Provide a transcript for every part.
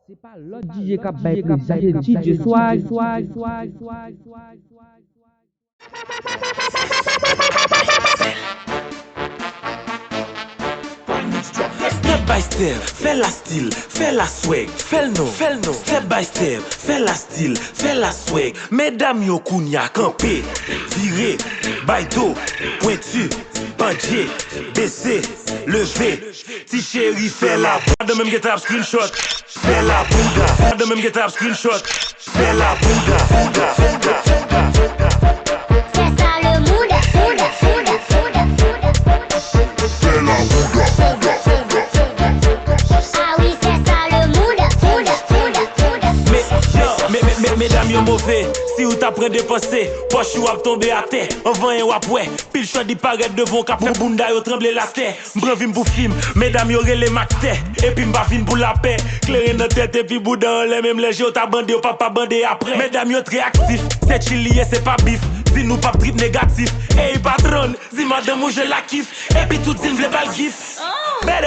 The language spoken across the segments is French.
C'est pas l'autre DJ qui a baillé, c'est DJ Swag. Step by step, fais la style, fais la swag, fais le nom. Step by step, fais la style, fais la swag. Mesdames yo kounya campé, viré, baïdo, pointu, bandé, baissé, levé. Ti chéri fais la pas de même get up screenshot. Fais la bouga, pas de même get up screenshot. Fais la bouga. C'est ça le mood. Fais la bouga. Ah oui, c'est ça le mood. Mesdames yo mauvais, si ou t'apprends dépenser, poche ou ap tomber à terre, en vent et wap ouais, pile choix di paraît devant cap pour bunda yo trembler la terre, m'bran vim pour film, mesdames yo relé macté, et puis m'ba vin pour la paix, clairer dans tête et puis boudan les mêmes léger, ta bandé ou papa bandé après, mesdames yo très actif, c'est chilier c'est pas bif, si nous pas trip négatif, hey patron, si madame ou je la kiffe, et puis tout zin vle pas le kiff.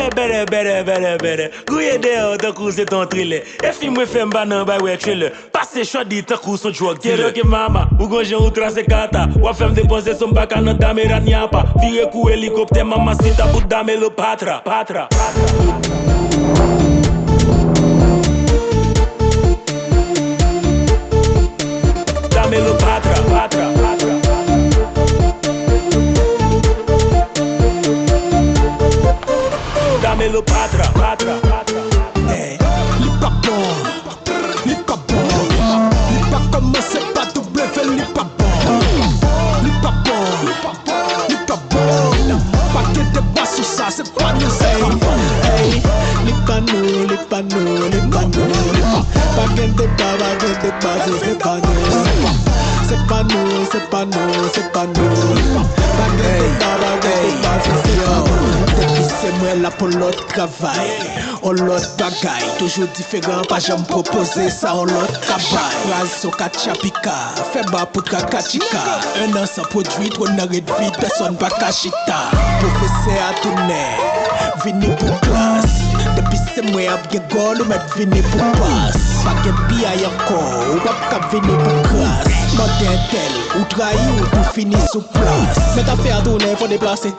Better. Gouye dehors, t'as cou c'est ton thriller. Et fi mwen fè mba nan bay wè thriller. Passe chodi, t'as cou son drug dealer. Get mama, ou gonjen ou trase kata. Ou fèm dépenser son baka nan dame rat nyapa. Vire kou hélicoptère, mama sita bout dame le patra. Dame le patra. Dame le patra. Hey, li pas bon. Li pas commencé par W, li pas bon. Li pas bon. Pas que de bas sur ça, c'est pas nous. Hey, li pas nous. Pas que de bas, c'est pas nous. C'est pas nous. Pas que de bas, c'est pas nous. C'est moi là pour l'autre travail, on l'autre bagaille, toujours différent, pas jamais proposer ça, on l'autre travail. Phrase sur kachapika, fait bas pour kakachika. Un an sans produit, on arrête vite, personne pas kachita. Professeur à tourner, vini pour classe. Depuis c'est moi à bien goal, ou mettre vini pour passe. Pas que bien encore, ou pas vini pour classe. Modern tel, ou trahi ou pour finir sous place. Mais t'as fait à tourner, faut déplacer.